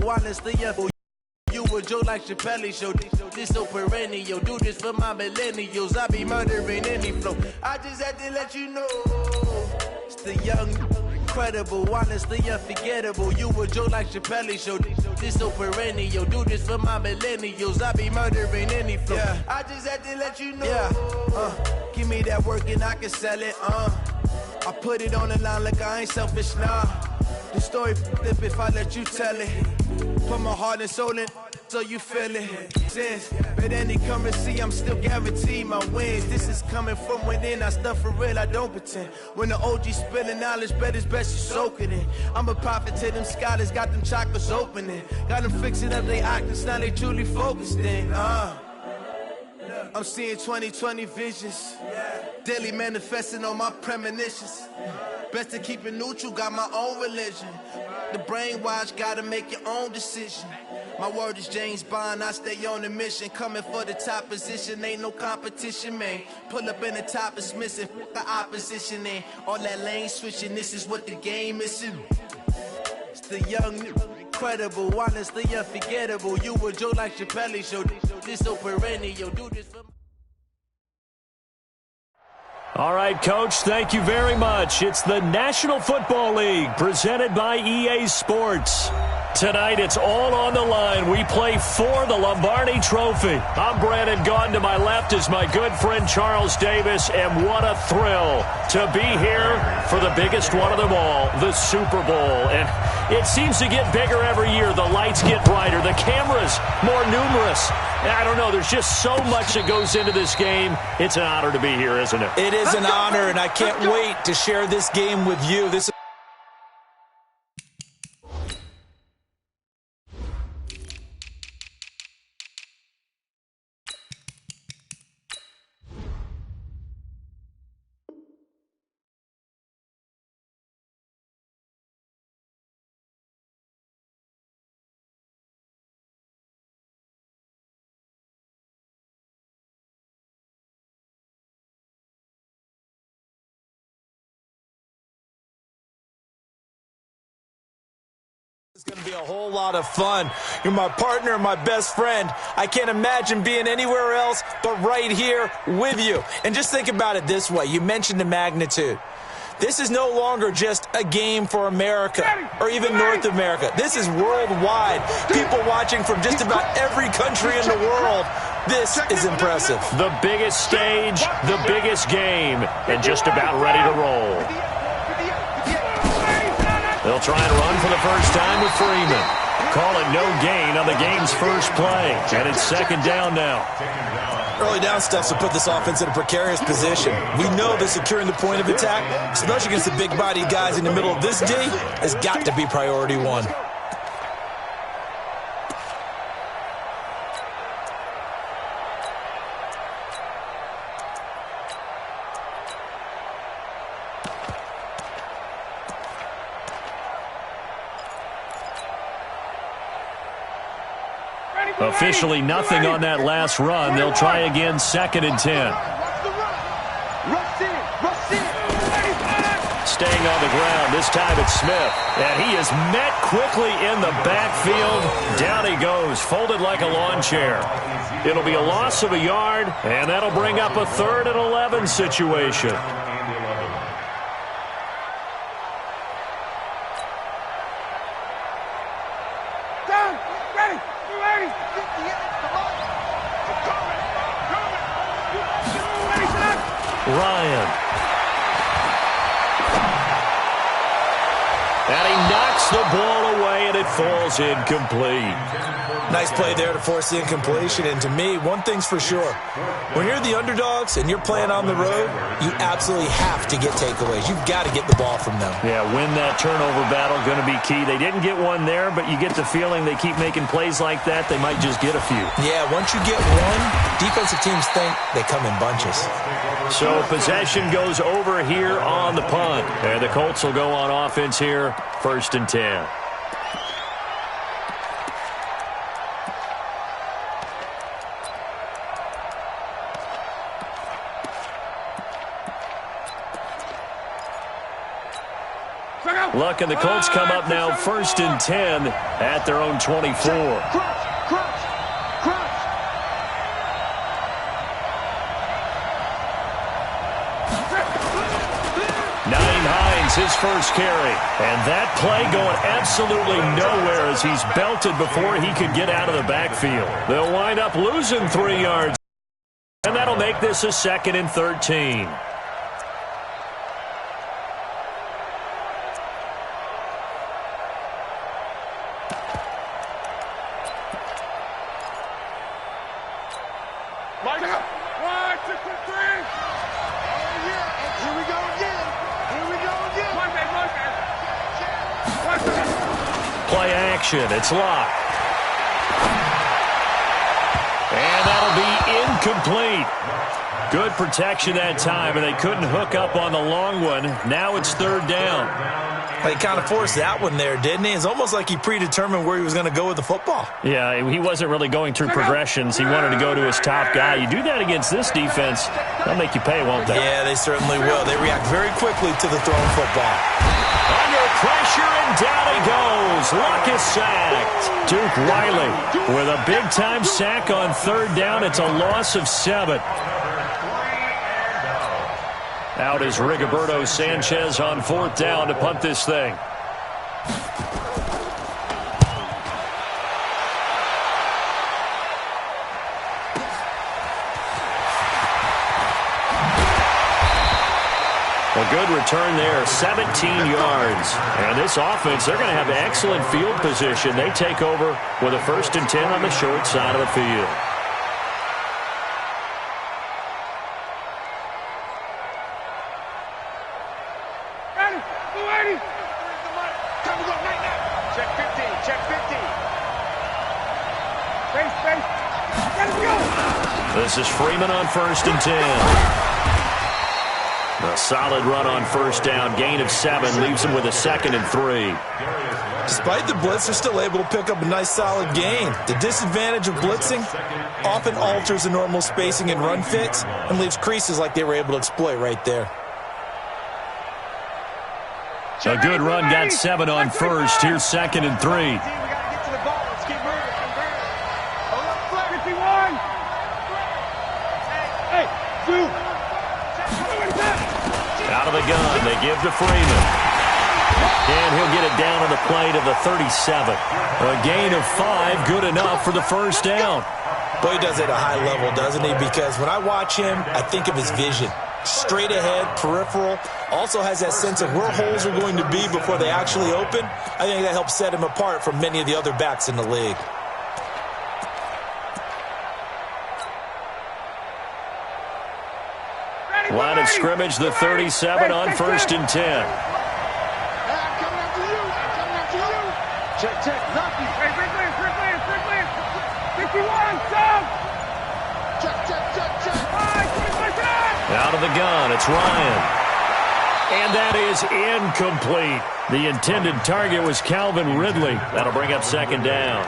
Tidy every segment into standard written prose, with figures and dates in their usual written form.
honestly, you a Joe like Chappelle show. This so perennial. Do this for my millennials. I be murdering any flow. I just had to let you know. It's the young, incredible, honestly unforgettable. You a Joe like Chappelle show. This so perennial. Do this for my millennials. I be murdering any flow. Yeah. I just had to let you know. Yeah. Give me that work and I can sell it. I put it on the line like I ain't selfish, nah. The story flip if I let you tell it. Put my heart and soul in, so you feel it. Since, but any currency, I'm still guaranteed my wins. This is coming from within, I stuff for real, I don't pretend. When the OG spilling knowledge, bet it's best you soak it in. I'm a prophet to them scholars, got them chakras opening. Got them fixing up they octaves, now they truly focused in. I'm seeing 2020 visions. Daily manifesting on my premonitions. Best to keep it neutral, got my own religion. The brainwash, gotta make your own decision. My word is James Bond, I stay on a mission. Coming for the top position, ain't no competition, man. Pull up in the top, it's missing, the opposition, and all that lane switching, this is what the game is. It's the young, incredible, honestly unforgettable. You a Joe like Chappelle show. This so perennial, do this for All right, Coach, thank you very much. It's the National Football League presented by EA Sports. Tonight, it's all on the line. We play for the Lombardi Trophy. I'm Brandon Gaudin. To my left is my good friend Charles Davis, and what a thrill to be here for the biggest one of them all, the Super Bowl. And it seems to get bigger every year. The lights get brighter. The cameras more numerous. I don't know. There's just so much that goes into this game. It's an honor to be here, isn't it? It is an honor, and I can't wait to share this game with you. This is going to be a whole lot of fun. You're my partner, my best friend. I can't imagine being anywhere else but right here with you. And just think about it this way. You mentioned the magnitude. This is no longer just a game for America or even North America. This is worldwide. People watching from just about every country in the world. This is impressive. The biggest stage, the biggest game, and just about ready to roll. They'll try and run for the first time with Freeman. Call it no gain on the game's first play. And it's second down now. Early down stuff will put this offense in a precarious position. We know that securing the point of attack, especially against the big-bodied guys in the middle of this D, has got to be priority one. Officially nothing on that last run. They'll try again, 2nd and 10. Staying on the ground, this time it's Smith. And he is met quickly in the backfield. Down he goes, folded like a lawn chair. It'll be a loss of a yard, and that'll bring up a 3rd and 11 situation. Ryan. And he knocks the ball away, and it falls incomplete. Nice play there to force the incompletion. And to me, one thing's for sure. When you're the underdogs and you're playing on the road, you absolutely have to get takeaways. You've got to get the ball from them. Yeah, win that turnover battle, going to be key. They didn't get one there, but you get the feeling they keep making plays like that, they might just get a few. Yeah, once you get one, defensive teams think they come in bunches. So possession goes over here on the punt. And the Colts will go on offense here, 1st and 10. Look, and the Colts come up now 1st and 10 at their own 24. His first carry. And that play going absolutely nowhere as he's belted before he could get out of the backfield. They'll wind up losing 3 yards. And that'll make this a 2nd and 13. Play action. It's locked. And that'll be incomplete. Good protection that time, and they couldn't hook up on the long one. Now it's 3rd down. He kind of forced that one there, didn't he? It's almost like he predetermined where he was going to go with the football. Yeah, he wasn't really going through progressions. He wanted to go to his top guy. You do that against this defense, they'll make you pay, won't they? Yeah, they certainly will. They react very quickly to the thrown football. Under pressure, and down he goes. Luck is sacked. Duke Riley with a big-time sack on 3rd down. It's a loss of 7. Out is Rigoberto Sanchez on 4th down to punt this thing. A good return there, 17 yards. And this offense, they're going to have excellent field position. They take over with a 1st and 10 on the short side of the field. This is Freeman on 1st and 10. A solid run on 1st down. Gain of 7 leaves him with a 2nd and 3. Despite the blitz, they're still able to pick up a nice solid gain. The disadvantage of blitzing often alters the normal spacing and run fits and leaves creases like they were able to exploit right there. A good run, got 7 on 1st. Here's 2nd and 3. Out of the gun, they give to Freeman. And he'll get it down on the play to the 37. A gain of 5, good enough for the 1st down. Boy, he does it at a high level, doesn't he? Because when I watch him, I think of his vision. Straight ahead, peripheral. Also has that sense of where holes are going to be before they actually open. I think that helps set him apart from many of the other backs in the league. Line of scrimmage, the 37 on 1st and 10. Check, check, Lucky. Hey, Quickly. 51, stop. Check. Out of the gun, it's Ryan. And that is incomplete. The intended target was Calvin Ridley. That'll bring up 2nd down.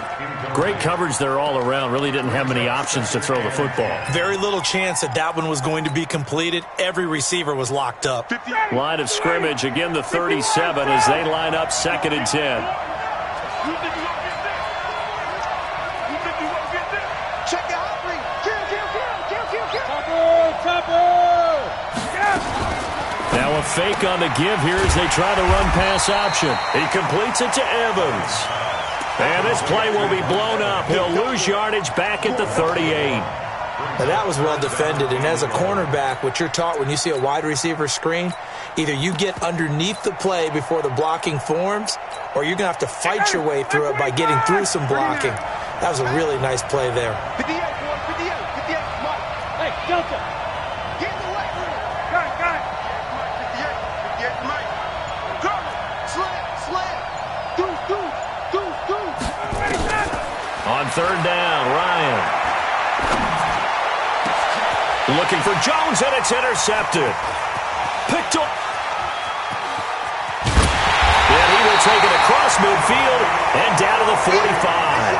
Great coverage there all around. Really didn't have many options to throw the football. Very little chance that one was going to be completed. Every receiver was locked up. Line of scrimmage, again the 37 as they line up 2nd and 10. Now a fake on the give here as they try the run-pass option. He completes it to Evans. And this play will be blown up. He'll lose yardage back at the 38. Now that was well defended, and as a cornerback, what you're taught when you see a wide receiver screen, either you get underneath the play before the blocking forms, or you're going to have to fight your way through it by getting through some blocking. That was a really nice play there. 58, Mike. Hey, Delta. Get in the way. Got it. 58, Mike. Come. Slam. Do. On 3rd down, Ryan. Looking for Jones, and it's intercepted. Picked up. And he will take it across midfield and down to the 45.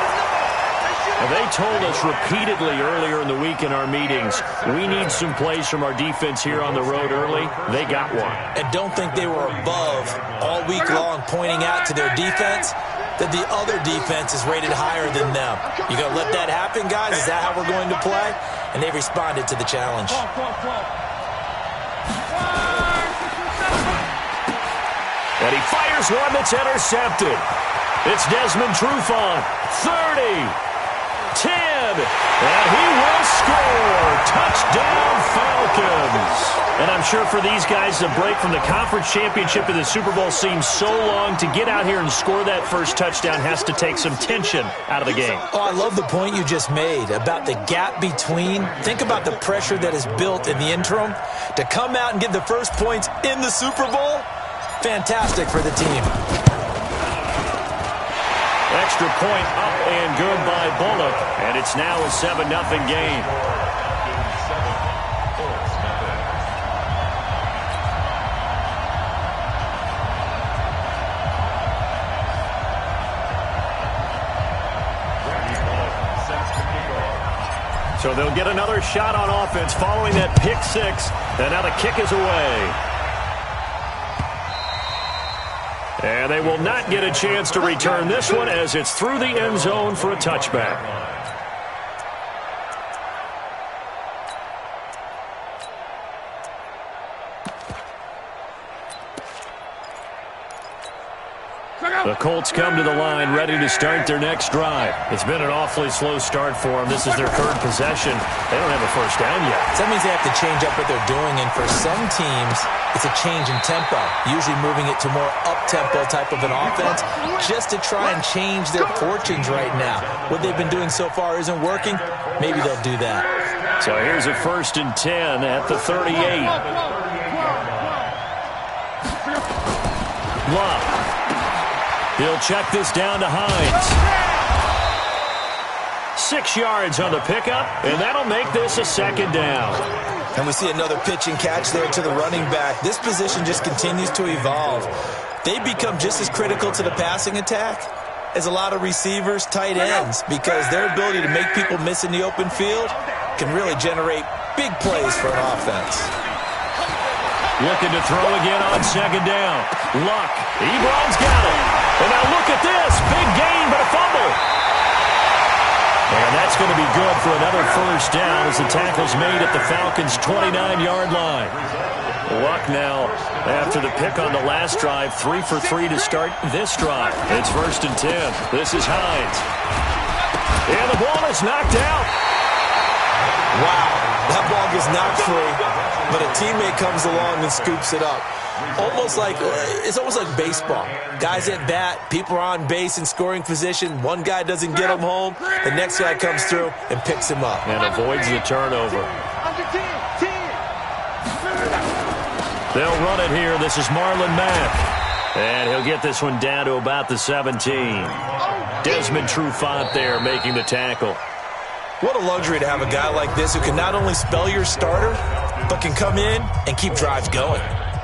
A They told us repeatedly earlier in the week in our meetings, we need some plays from our defense here on the road early. They got one. And don't think they were above all week long pointing out to their defense that the other defense is rated higher than them. You going to let that happen, guys? Is that how we're going to play? And they responded to the challenge. And he fires one that's intercepted. It's Desmond Trufant, 30, 10, and he will score. Touchdown, Falcons. And I'm sure for these guys, the break from the conference championship to the Super Bowl seems so long. To get out here and score that first touchdown has to take some tension out of the game. Oh, I love the point you just made about the gap between. Think about the pressure that is built in the interim. To come out and get the first points in the Super Bowl, fantastic for the team. Extra point up and good by Bullock, and it's now a 7-0 game. So they'll get another shot on offense following that pick six, and now the kick is away. And they will not get a chance to return this one as it's through the end zone for a touchback. The Colts come to the line ready to start their next drive. It's been an awfully slow start for them. This is their third possession. They don't have a first down yet. So that means they have to change up what they're doing, and for some teams, it's a change in tempo, usually moving it to more up-tempo type of an offense just to try and change their fortunes right now. What they've been doing so far isn't working. Maybe they'll do that. So here's a 1st and 10 at the 38. Love. He'll check this down to Hines. 6 yards on the pickup, and that'll make this a 2nd down. And we see another pitch and catch there to the running back. This position just continues to evolve. They become just as critical to the passing attack as a lot of receivers, tight ends, because their ability to make people miss in the open field can really generate big plays for an offense. Looking to throw again on 2nd down. Luck. Ebron's got it. And now look at this. Big gain, but a fumble. And that's going to be good for another first down as the tackle's made at the Falcons' 29-yard line. Luck now, after the pick on the last drive, 3 for 3 to start this drive. It's 1st and 10. This is Hines. And the ball is knocked out. Wow, that ball gets knocked free, but a teammate comes along and scoops it up. It's almost like baseball. Guys at bat, people are on base in scoring position. One guy doesn't get him home. The next guy comes through and picks him up. And avoids the turnover. They'll run it here. This is Marlon Mack. And he'll get this one down to about the 17. Desmond Trufant there making the tackle. What a luxury to have a guy like this who can not only spell your starter, but can come in and keep drives going.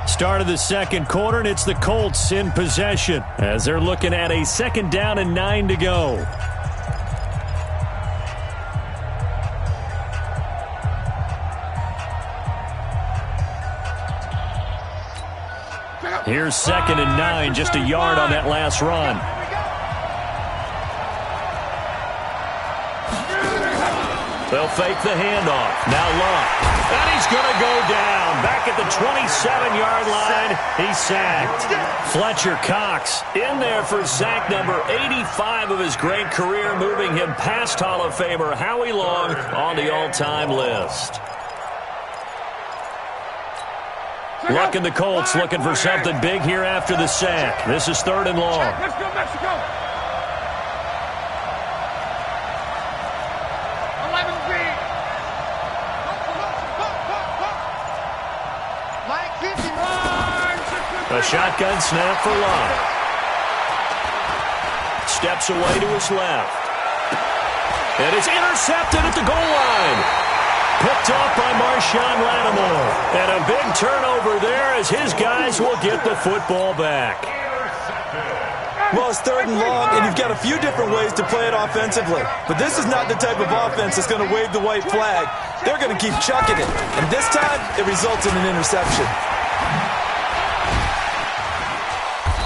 Start of the second quarter, and it's the Colts in possession as they're looking at a 2nd down and 9 to go. Here's 2nd and 9, just a yard on that last run. They'll fake the handoff. Now Luck. And he's going to go down. Back at the 27-yard line. He's sacked. Fletcher Cox in there for sack number 85 of his great career, moving him past Hall of Famer Howie Long on the all-time list. Luck and the Colts looking for something big here after the sack. This is 3rd and long. Let's go, Mexico. A shotgun snap for Love. Steps away to his left. And it's intercepted at the goal line. Picked off by Marshawn Lattimore. And a big turnover there as his guys will get the football back. Well, it's 3rd and long, and you've got a few different ways to play it offensively. But this is not the type of offense that's going to wave the white flag. They're going to keep chucking it. And this time, it results in an interception.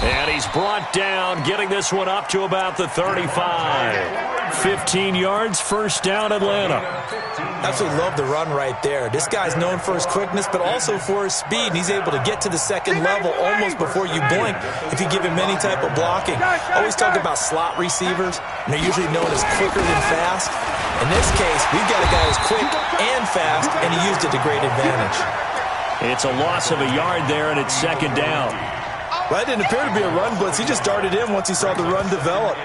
And he's brought down, getting this one up to about the 35. 15 yards, first down, Atlanta. Absolutely love the run right there. This guy's known for his quickness, but also for his speed. And he's able to get to the second level almost before you blink if you give him any type of blocking. Always talk about slot receivers, and they're usually known as quicker than fast. In this case, we've got a guy who's quick and fast, and he used it to great advantage. It's a loss of a yard there, and it's second down. Well, that didn't appear to be a run blitz. He just darted in once he saw the run develop.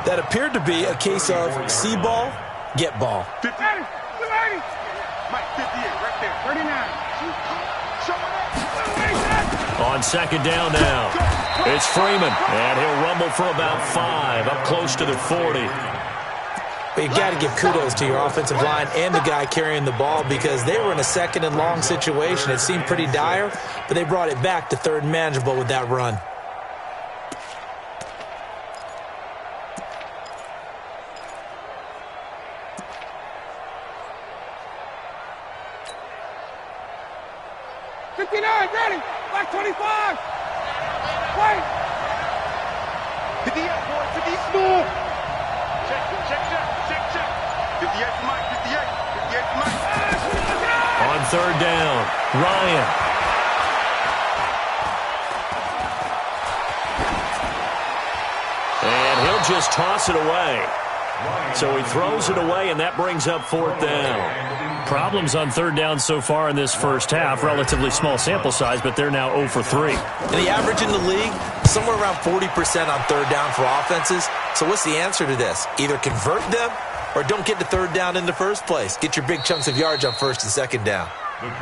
That appeared to be a case of see ball, get ball. 50. Mike, 58, right there. 39. On second down now, it's Freeman, and he'll rumble for about 5, up close to the 40. But you've got to give kudos to your offensive line and the guy carrying the ball because they were in a 2nd and long situation. It seemed pretty dire, but they brought it back to 3rd and manageable with that run. Ready. Black 25. Wait. 58, boy. 58. Smooth. Check. 58 for Mike. 58 for Mike. On 3rd down, Ryan. And he'll just toss it away. So he throws it away, and that brings up 4th down. Problems on 3rd down so far in this first half. Relatively small sample size, but they're now 0 for 3. And the average in the league, somewhere around 40% on 3rd down for offenses. So what's the answer to this? Either convert them or don't get to 3rd down in the first place. Get your big chunks of yards on 1st and 2nd down.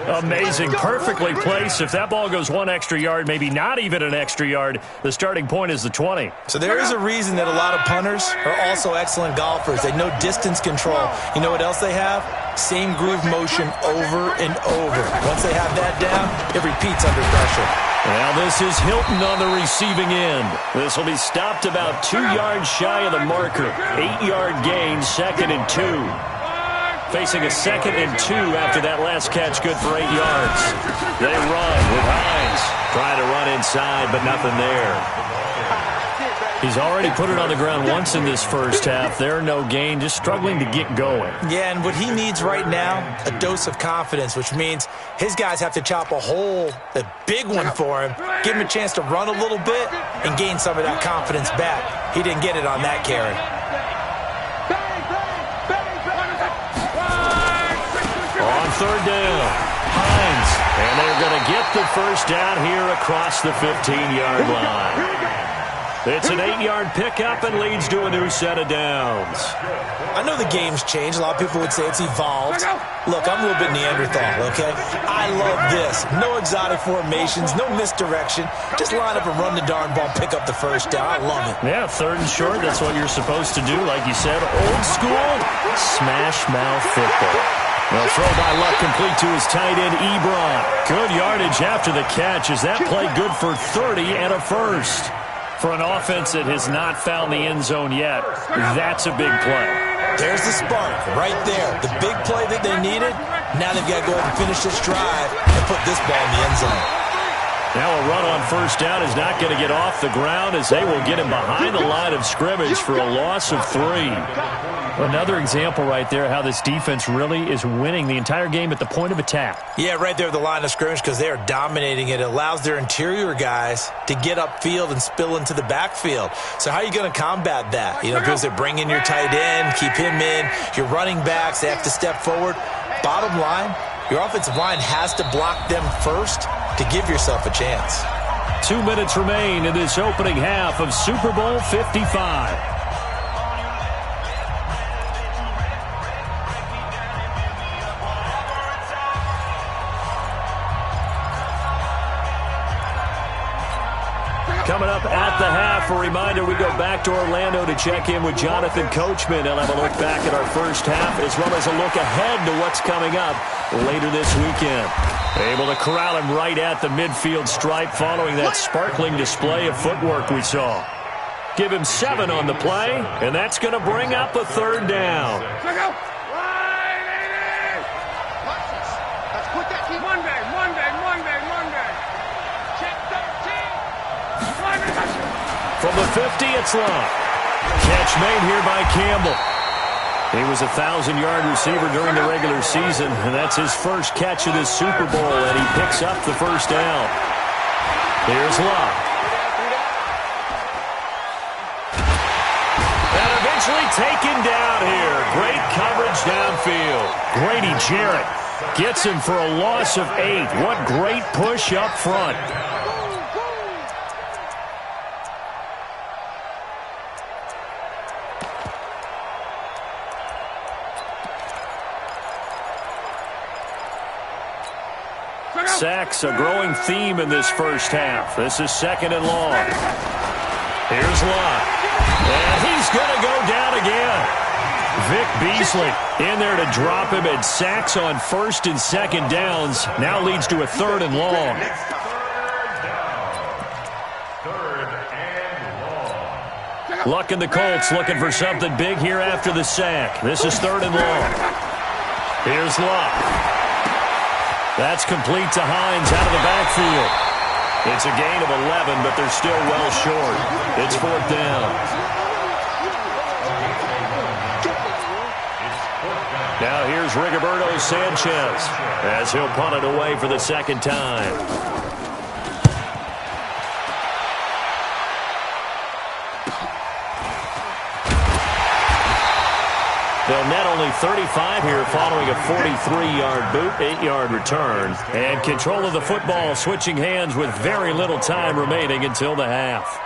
Amazing. Perfectly placed. If that ball goes 1 extra yard, maybe not even an extra yard, the starting point is the 20. So there is a reason that a lot of punters are also excellent golfers. They know distance control. You know what else they have? Same groove motion over and over. Once they have that down, it repeats under pressure. Now this is Hilton on the receiving end. This will be stopped about 2 yards shy of the marker. 8-yard gain, 2nd and 2. Facing a 2nd and 2 after that last catch, good for 8 yards. They run with Hines. Trying to run inside, but nothing there. He's already put it on the ground once in this first half. There, no gain, just struggling to get going. Yeah, and what he needs right now, a dose of confidence, which means his guys have to chop a big one for him, give him a chance to run a little bit, and gain some of that confidence back. He didn't get it on that carry. On 3rd down, Hines. And they're going to get the first down here across the 15-yard line. It's an 8-yard pickup and leads to a new set of downs. I know the game's changed. A lot of people would say it's evolved. Look, I'm a little bit Neanderthal, okay? I love this. No exotic formations, no misdirection. Just line up and run the darn ball, pick up the first down. I love it. Yeah, 3rd and short, that's what you're supposed to do. Like you said, old school, smash mouth football. Well, throw by Luck complete to his tight end, Ebron. Good yardage after the catch. Is that play good for 30 and a first? For an offense that has not found the end zone yet, that's a big play. There's the spark right there. The big play that they needed. Now they've got to go ahead and finish this drive and put this ball in the end zone. Now a run on 1st down is not going to get off the ground as they will get him behind the line of scrimmage for a loss of 3. Another example right there how this defense really is winning the entire game at the point of attack. Yeah, right there at the line of scrimmage because they are dominating it. It allows their interior guys to get upfield and spill into the backfield. So how are you going to combat that? You know, because they bring in your tight end, keep him in. Your running backs, they have to step forward. Bottom line, your offensive line has to block them first to give yourself a chance. 2 minutes remain in this opening half of Super Bowl 55. Coming up at the half, a reminder, we go back to Orlando to check in with Jonathan Coachman. He'll have a look back at our first half as well as a look ahead to what's coming up later this weekend. Able to corral him right at the midfield stripe following that sparkling display of footwork we saw. Give him 7 on the play, and that's going to bring up a third down. From the 50, it's Love. Catch made here by Campbell. He was a 1,000-yard receiver during the regular season, and that's his first catch of this Super Bowl, and he picks up the first down. Here's Love. And eventually taken down here. Great coverage downfield. Grady Jarrett gets him for a loss of 8. What great push up front. Sacks, a growing theme in this first half. This is 2nd and long. Here's Love. And he's going to go down again. Vic Beasley in there to drop him, and sacks on 1st and 2nd downs. Now leads to a 3rd and long. Luck and the Colts looking for something big here after the sack. This is 3rd and long. Here's Love. That's complete to Hines out of the backfield. It's a gain of 11, but they're still well short. It's 4th down. Now here's Rigoberto Sanchez as he'll punt it away for the 2nd time. They'll net only 35 here following a 43-yard boot, 8-yard return. And control of the football switching hands with very little time remaining until the half.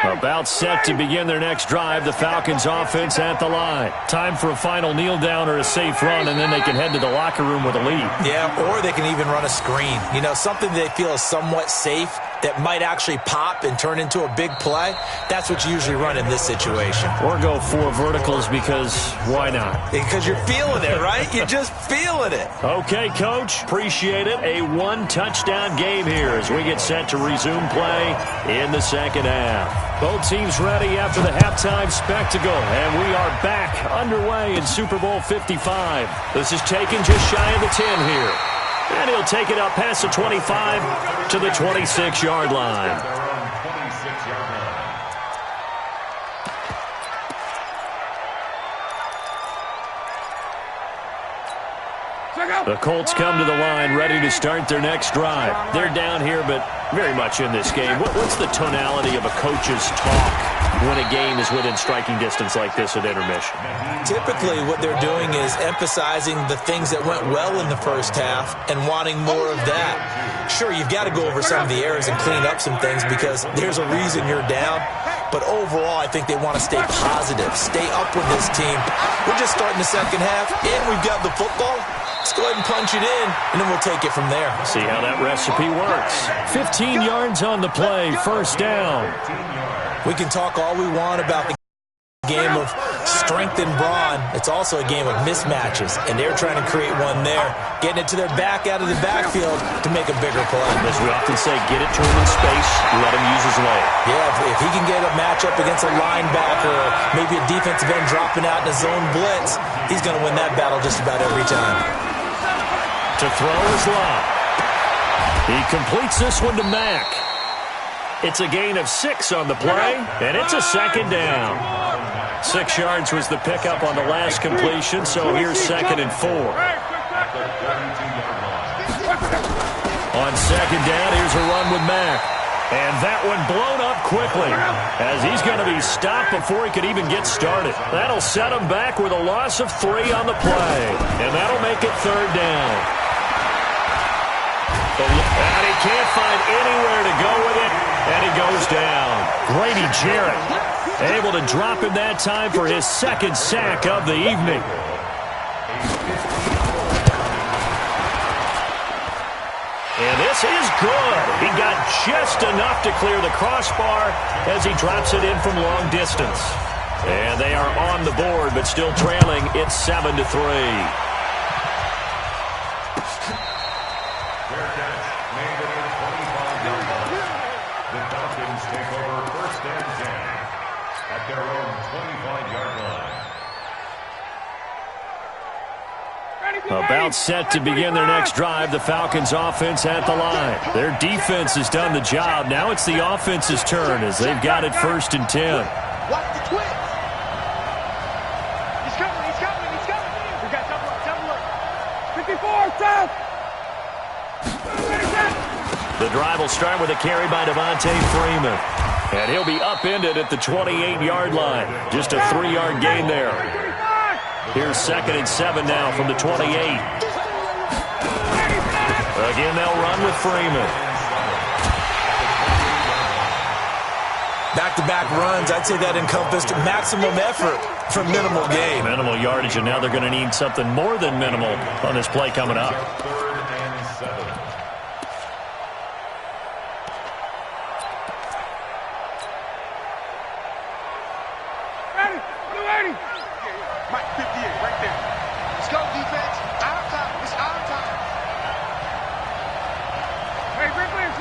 About set to begin their next drive, the Falcons offense at the line. Time for a final kneel down or a safe run, and then they can head to the locker room with a lead. Yeah, or they can even run a screen. You know, something they feel is somewhat safe that might actually pop and turn into a big play. That's what you usually run in this situation. Or go 4 verticals because why not? Because you're feeling it, right? You're just feeling it. Okay, Coach. Appreciate it. A 1-touchdown game here as we get set to resume play in the 2nd half. Both teams ready after the halftime spectacle, and we are back underway in Super Bowl 55. This is taken just shy of the 10 here. And he'll take it up past the 25 to the 26-yard line. The Colts come to the line ready to start their next drive. They're down here, but very much in this game. What's the tonality of a coach's talk when a game is within striking distance like this at intermission? Typically, what they're doing is emphasizing the things that went well in the first half and wanting more of that. Sure, you've got to go over some of the errors and clean up some things because there's a reason you're down. But overall, I think they want to stay positive, stay up with this team. We're just starting the second half, and we've got the football. Let's go ahead and punch it in, and then we'll take it from there. See how that recipe works. 15 yards on the play, 1st down. We can talk all we want about the game of strength and brawn. It's also a game of mismatches, and they're trying to create one there, getting it to their back out of the backfield to make a bigger play. As we often say, get it to him in space, let him use his leg. Yeah, if he can get a matchup against a linebacker or maybe a defensive end dropping out in a zone blitz, he's going to win that battle just about every time. To throw is Love. He completes this one to Mack. It's a gain of 6 on the play, and it's a 2nd down. 6 yards was the pickup on the last completion, so here's 2nd and 4. On 2nd down, here's a run with Mack. And that one blown up quickly as he's going to be stopped before he could even get started. That'll set him back with a loss of 3 on the play, and that'll make it 3rd down. And he can't find anywhere to go with it, and he goes down. Grady Jarrett able to drop him that time for his 2nd sack of the evening. And this is good. He got just enough to clear the crossbar as he drops it in from long distance. And they are on the board, but still trailing. It's 7-3. The Falcons take over first and 10 at their own 25-yard line. About set to begin their next drive, the Falcons offense at the line. Their defense has done the job. Now it's the offense's turn as they've got it first and 10. Watch the twist. He's coming. We got double up. 54, south. The drive will start with a carry by Devontae Freeman. And he'll be upended at the 28-yard line. Just a 3-yard gain there. Here's 2nd and 7 now from the 28. Again, they'll run with Freeman. Back-to-back runs, I'd say that encompassed maximum effort for minimal gain. Minimal yardage, and now they're going to need something more than minimal on this play coming up. 3rd and 7. Mike 58, right there. Let's go, defense. Our time. It's our time. Hey, quick clearance.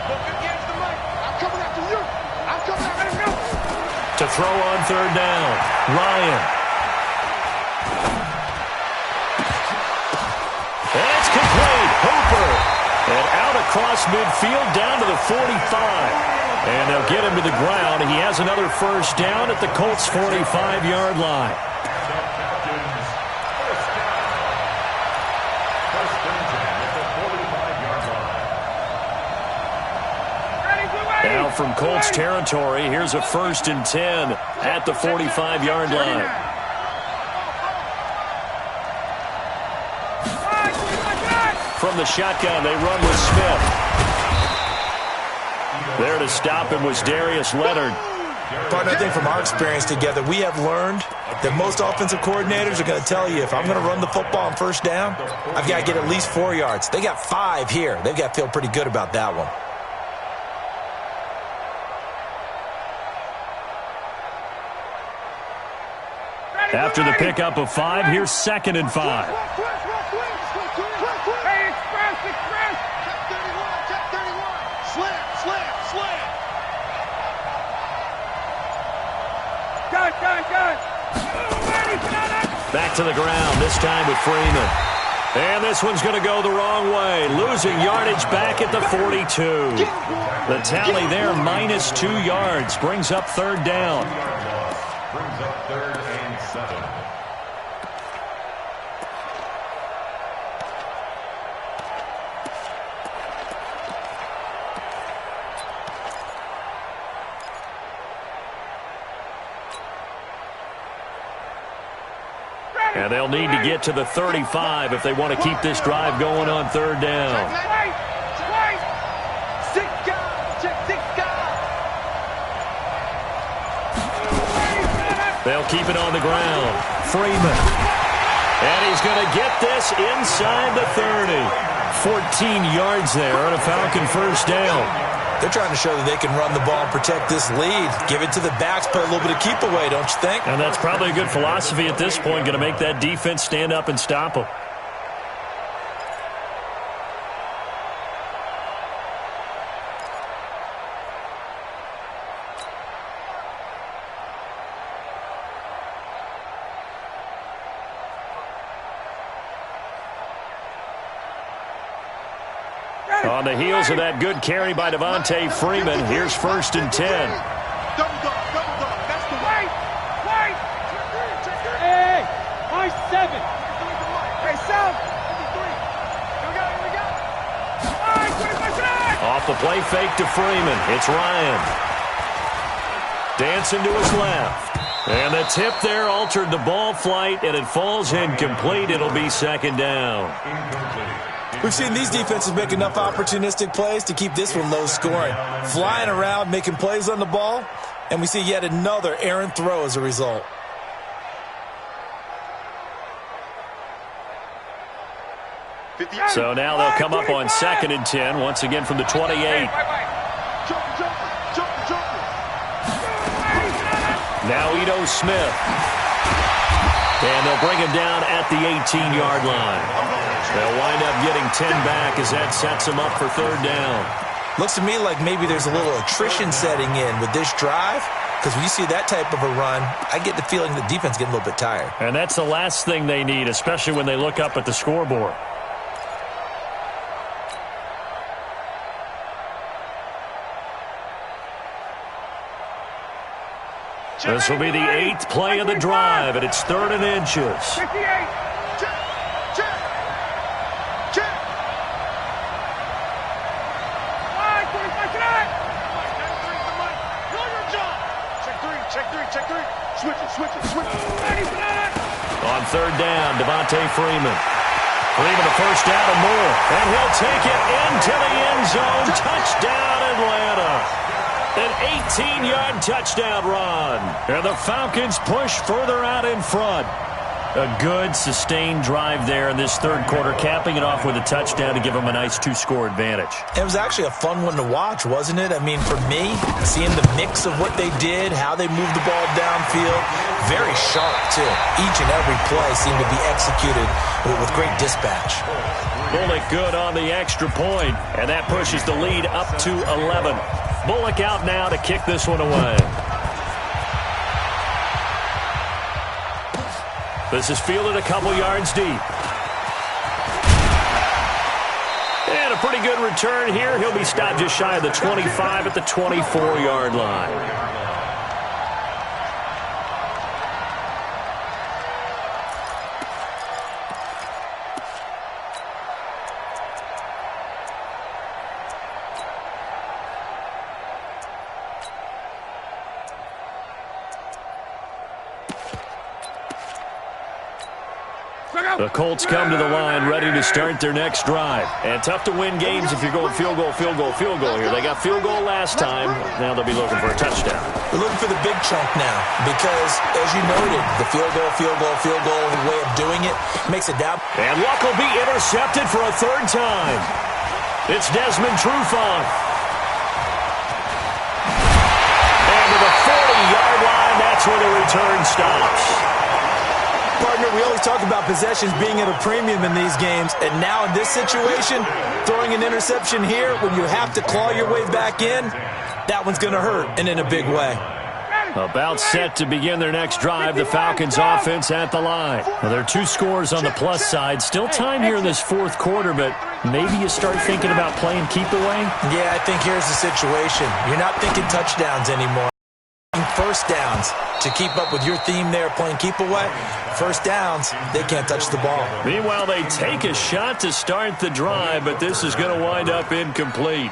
Look, 58's the mic. I'm coming after you. Let's go. To throw on 3rd down, Ryan. And it's complete. Hooper. And out across midfield down to the 45. And they'll get him to the ground. He has another first down at the Colts' 45-yard line. Now from Colts territory, here's a 1st and 10 at the 45-yard line. From the shotgun, they run with Smith. There to stop him was Darius Leonard. Partner, I think from our experience together, we have learned that most offensive coordinators are going to tell you, if I'm going to run the football on 1st down, I've got to get at least 4 yards. They got 5 here. They've got to feel pretty good about that one. After the pickup of 5, here's 2nd and 5. Hey, express. Check 31. Slam. Gun. Back to the ground, this time with Freeman. And this one's going to go the wrong way. Losing yardage back at the 42. The tally there, -2 yards. Brings up 3rd down. Brings up 3rd and 7. And they'll need to get to the 35 if they want to keep this drive going on 3rd down. They'll keep it on the ground. Freeman. And he's going to get this inside the 30. 14 yards there on a Falcon 1st down. They're trying to show that they can run the ball and protect this lead. Give it to the backs, play a little bit of keep away, don't you think? And that's probably a good philosophy at this point, going to make that defense stand up and stop them. On the heels of that good carry by Devontae Freeman, here's 1st and 10. Double dog. That's the way. Hey, my 7. Hey, South. Here we go. Off the play fake to Freeman. It's Ryan. Dancing to his left. And the tip there altered the ball flight, and it falls incomplete. It'll be 2nd down. We've seen these defenses make enough opportunistic plays to keep this one low scoring. Flying around, making plays on the ball, and we see yet another errant throw as a result. So now they'll come up on 2nd and 10, once again from the 28. Now Ito Smith. And they'll bring him down at the 18-yard line. They'll wind up getting 10 back as that sets them up for 3rd down. Looks to me like maybe there's a little attrition setting in with this drive. Because when you see that type of a run, I get the feeling the defense getting a little bit tired. And that's the last thing they need, especially when they look up at the scoreboard. This will be the 8th play of the drive, and it's 3rd and inches. 58. Check. Check three. Switch it. On 3rd down, Devontae Freeman. Freeman the first down and more. And he'll take it into the end zone. Touchdown, Atlanta. An 18-yard touchdown run. And the Falcons push further out in front. A good, sustained drive there in this 3rd quarter, capping it off with a touchdown to give them a nice 2-score advantage. It was actually a fun one to watch, wasn't it? I mean, for me, seeing the mix of what they did, how they moved the ball downfield, very sharp, too. Each and every play seemed to be executed with great dispatch. Bullock good on the extra point, and that pushes the lead up to 11. Bullock out now to kick this one away. This is fielded a couple yards deep. And a pretty good return here. He'll be stopped just shy of the 25 at the 24-yard line. The Colts come to the line ready to start their next drive. And tough to win games if you're going field goal here. They got field goal last time. Now they'll be looking for a touchdown. They're looking for the big chunk now because, as you noted, the field goal way of doing it makes it down. And Luck will be intercepted for a 3rd time. It's Desmond Trufant. And to the 40-yard line, that's where the return stops. Partner, we always talk about possessions being at a premium in these games, and now in this situation, throwing an interception here when you have to claw your way back in, that one's going to hurt, and in a big way. About set to begin their next drive, the Falcons offense at the line. Well, there are 2 scores on the plus side. Still time here in this 4th quarter, but maybe you start thinking about playing keep away? Yeah, I think here's the situation. You're not thinking touchdowns anymore. First downs to keep up with your theme there, playing keep away. First downs, they can't touch the ball. Meanwhile, they take a shot to start the drive, but this is going to wind up incomplete.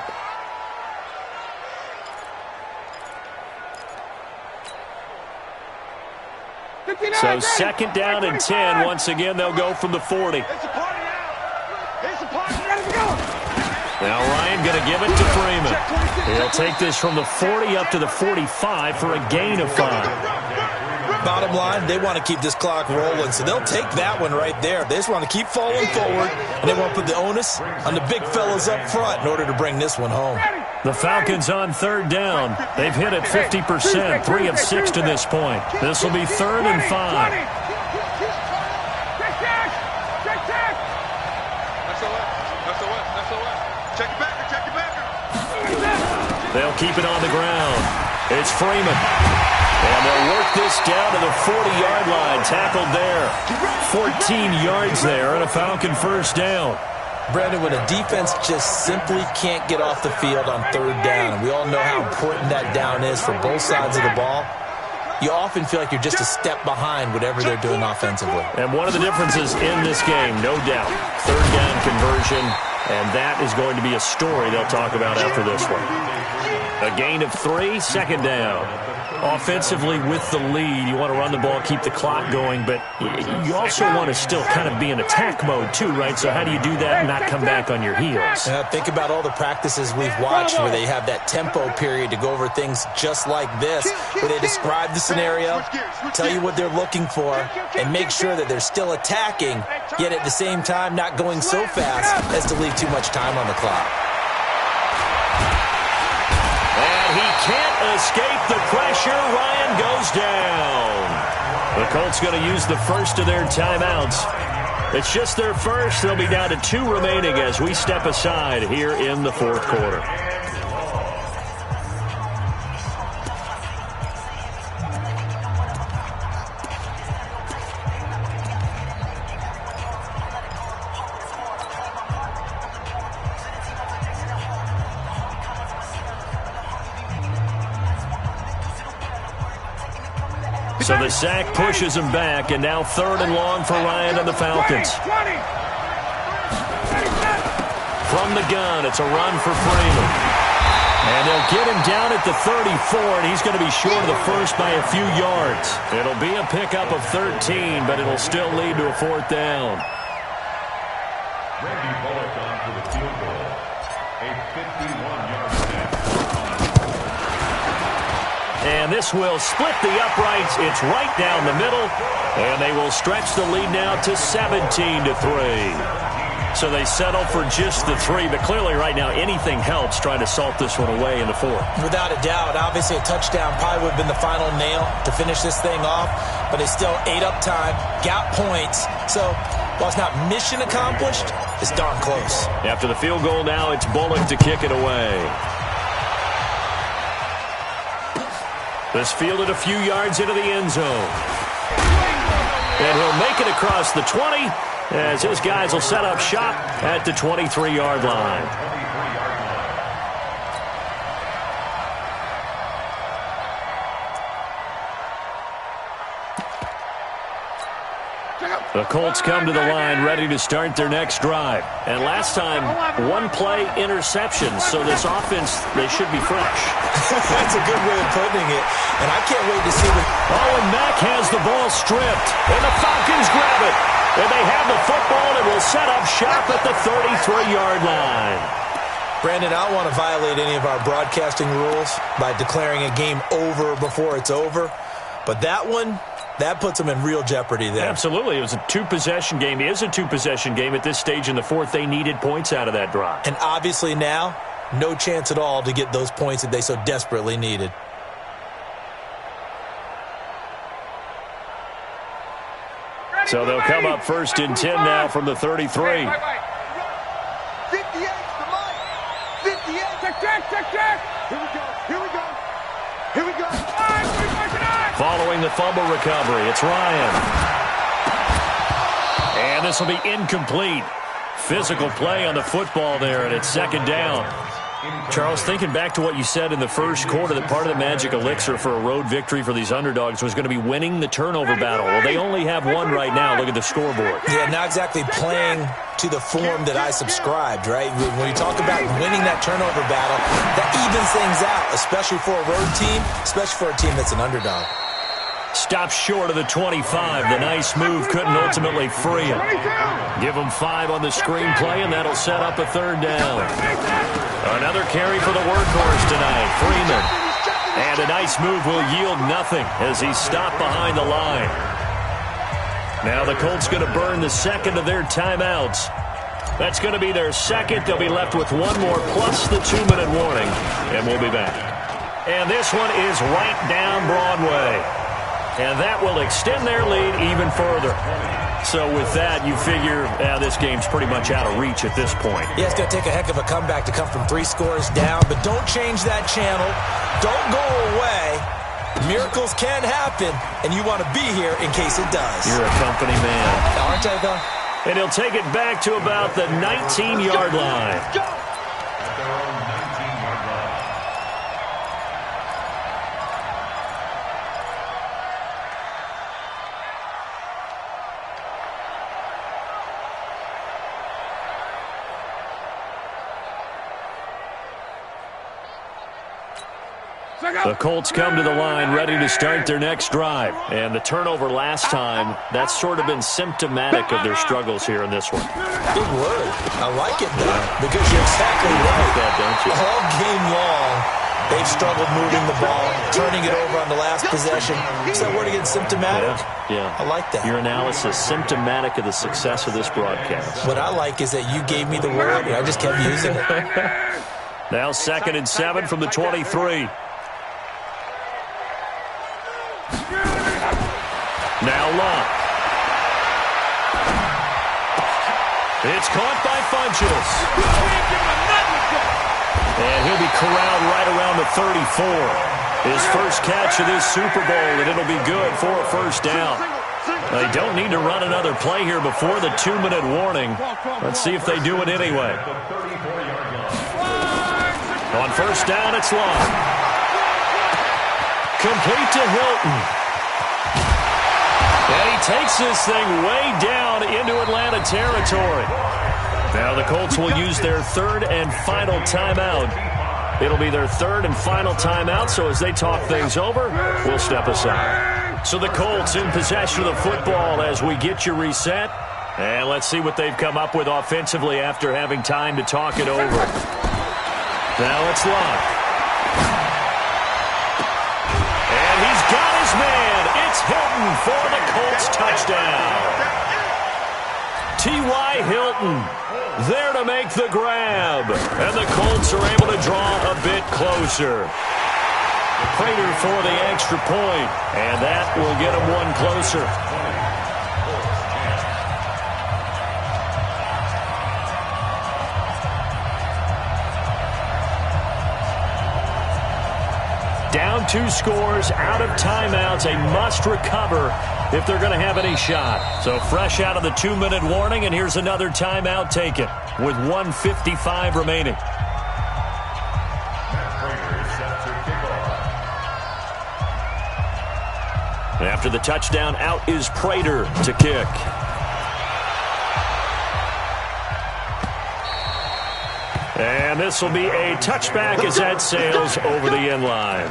So 2nd down and 10. Once again, they'll go from the 40. Now Ryan going to give it to Freeman. He'll take this from the 40 up to the 45 for a gain of 5. Bottom line, they want to keep this clock rolling, so they'll take that one right there. They just want to keep falling forward, and they want to put the onus on the big fellas up front in order to bring this one home. The Falcons on 3rd down. They've hit it 50%, 3 of 6 to this point. This will be 3rd and 5. They'll keep it on the ground. It's Freeman. And they'll work this down to the 40-yard line. Tackled there. 14 yards there and a Falcon first down. Brandon, when a defense just simply can't get off the field on 3rd down, and we all know how important that down is for both sides of the ball, you often feel like you're just a step behind whatever they're doing offensively. And one of the differences in this game, no doubt, 3rd down conversion, and that is going to be a story they'll talk about after this one. A gain of 3, second down. Offensively with the lead, you want to run the ball, keep the clock going, but you also want to still kind of be in attack mode too, right? So how do you do that and not come back on your heels? Think about all the practices we've watched where they have that tempo period to go over things just like this, where they describe the scenario, tell you what they're looking for, and make sure that they're still attacking, yet at the same time not going so fast as to leave too much time on the clock. And he can't escape the pressure. Ryan goes down. The Colts going to use the first of their timeouts. It's just their first. They'll be down to 2 remaining as we step aside here in the fourth quarter. So the sack pushes him back, and now 3rd and long for Ryan and the Falcons. From the gun, it's a run for Freeman. And they'll get him down at the 34, and he's going to be short of the first by a few yards. It'll be a pickup of 13, but it'll still lead to a 4th down. Randy Bullock on for the field goal. A 51-yard snap. And this will split the uprights. It's right down the middle. And they will stretch the lead now to 17-3. So they settle for just the 3. But clearly right now anything helps trying to salt this one away in the 4th. Without a doubt. Obviously a touchdown probably would have been the final nail to finish this thing off. But it's still 8 up time. Got points. So while it's not mission accomplished, it's darn close. After the field goal now, it's Bullock to kick it away. This fielded a few yards into the end zone. And he'll make it across the 20 as his guys will set up shop at the 23-yard line. The Colts come to the line ready to start their next drive. And last time, 1-play interception. So this offense, they should be fresh. That's a good way of putting it. And I can't wait to see what... Oh, and Mack has the ball stripped. And the Falcons grab it. And they have the football and will set up shop at the 33-yard line. Brandon, I don't want to violate any of our broadcasting rules by declaring a game over before it's over. But that one... that puts them in real jeopardy there. Absolutely. It was a 2-possession game. It is a 2-possession game at this stage in the 4th. They needed points out of that drive. And obviously now, no chance at all to get those points that they so desperately needed. So they'll come up 1st and 10 now from the 33. 58 to Mike. 58. Check. Here we go. Following the fumble recovery, it's Ryan. And this will be incomplete. Physical play on the football there, and it's 2nd down. Charles, thinking back to what you said in the first quarter, that part of the magic elixir for a road victory for these underdogs was going to be winning the turnover battle. Well, they only have one right now. Look at the scoreboard. Yeah, not exactly playing to the form that I subscribed, right? When you talk about winning that turnover battle, that evens things out, especially for a road team, especially for a team that's an underdog. Stops short of the 25. The nice move couldn't ultimately free him. Give him 5 on the screenplay, and that'll set up a 3rd down. Another carry for the workhorse tonight, Freeman. And a nice move will yield nothing as he's stopped behind the line. Now the Colts going to burn the 2nd of their timeouts. That's going to be their 2nd. They'll be left with 1 more plus the 2-minute warning, and we'll be back. And this one is right down Broadway. And that will extend their lead even further. So with that, you figure this game's pretty much out of reach at this point. Yeah, it's going to take a heck of a comeback to come from 3 scores down, but don't change that channel. Don't go away. Miracles can happen, and you want to be here in case it does. You're a company man. Aren't I, though? And he'll take it back to about the 19-yard line. The Colts come to the line ready to start their next drive. And the turnover last time, that's sort of been symptomatic of their struggles here in this one. Big word. I like it, though, because you're exactly right. That, don't you? All game long, they've struggled moving the ball, turning it over on the last possession. Is that word again, symptomatic? Yeah. I like that. Your analysis, symptomatic of the success of this broadcast. What I like is that you gave me the word, and I just kept using it. Now 2nd and 7 from the 23. Now Locke. It's caught by Funchess. And he'll be corralled right around the 34. His first catch of this Super Bowl, and it'll be good for a first down. They don't need to run another play here before the 2-minute warning. Let's see if they do it anyway. On first down, it's Locke. Complete to Hilton. And he takes this thing way down into Atlanta territory. Now the Colts will use their 3rd and final timeout. It'll be their 3rd and final timeout, so as they talk things over, we'll step aside. So the Colts in possession of the football as we get you reset. And let's see what they've come up with offensively after having time to talk it over. Now it's Locke. And he's got his man. It's Hilton for the Colts touchdown. T.Y. Hilton there to make the grab. And the Colts are able to draw a bit closer. Prater for the extra point. And that will get them one closer. Down 2 scores, out of timeouts, a must recover if they're going to have any shot. So fresh out of the 2-minute warning, and here's another timeout taken with 1:55 remaining. After the touchdown, out is Prater to kick. And this will be a touchback as that sails over the end line.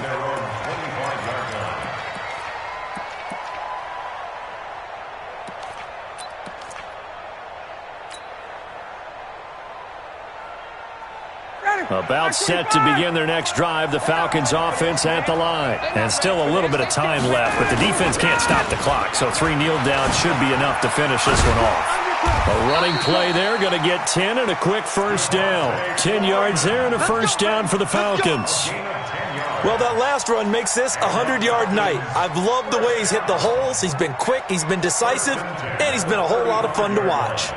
About set to begin their next drive, the Falcons offense at the line. And still a little bit of time left, but the defense can't stop the clock, so 3 kneel downs should be enough to finish this one off. A running play there, going to get 10 and a quick first down. 10 yards there and a first down for the Falcons. Well, that last run makes this a 100-yard night. I've loved the way he's hit the holes. He's been quick, he's been decisive, and he's been a whole lot of fun to watch.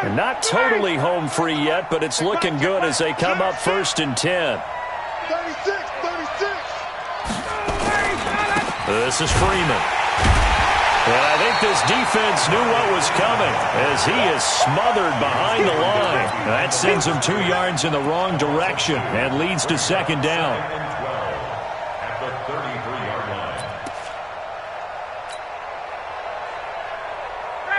And not totally home free yet, but it's looking good as they come up 1st and 10. 36. This is Freeman. And I think this defense knew what was coming as he is smothered behind the line. That sends him 2 yards in the wrong direction and leads to 2nd down. At the 33-yard line.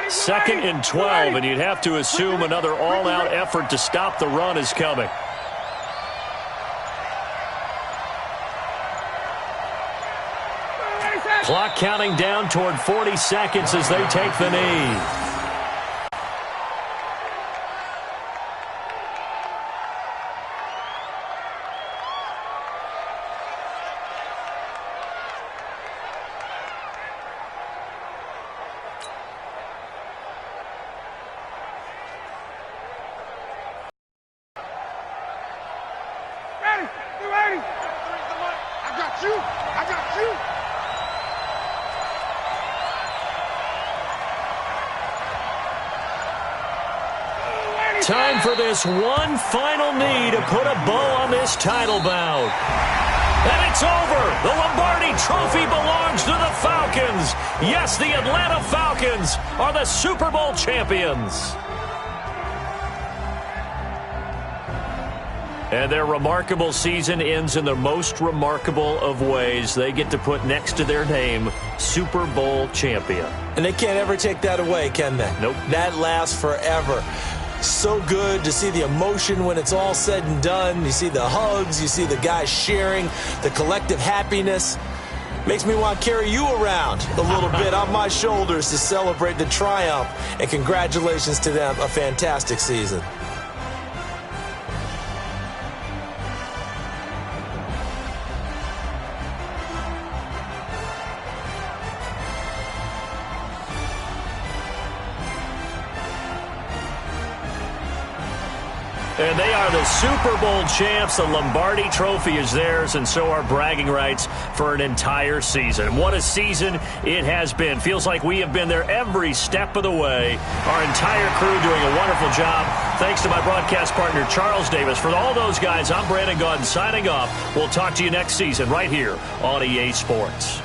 2nd and 12, and you'd have to assume another all-out effort to stop the run is coming. Clock counting down toward 40 seconds as they take the knee. Ready. I got you. Time for this one final knee to put a bow on this title bout. And it's over. The Lombardi Trophy belongs to the Falcons. Yes, the Atlanta Falcons are the Super Bowl champions. And their remarkable season ends in the most remarkable of ways. They get to put next to their name, Super Bowl champion. And they can't ever take that away, can they? Nope. That lasts forever. So good to see the emotion when it's all said and done. You see the hugs, you see the guys sharing, the collective happiness. Makes me want to carry you around a little bit on my shoulders to celebrate the triumph. And congratulations to them, a fantastic season. And they are the Super Bowl champs. The Lombardi Trophy is theirs, and so are bragging rights for an entire season. What a season it has been. Feels like we have been there every step of the way. Our entire crew doing a wonderful job. Thanks to my broadcast partner, Charles Davis. For all those guys, I'm Brandon Gaudin signing off. We'll talk to you next season right here on EA Sports.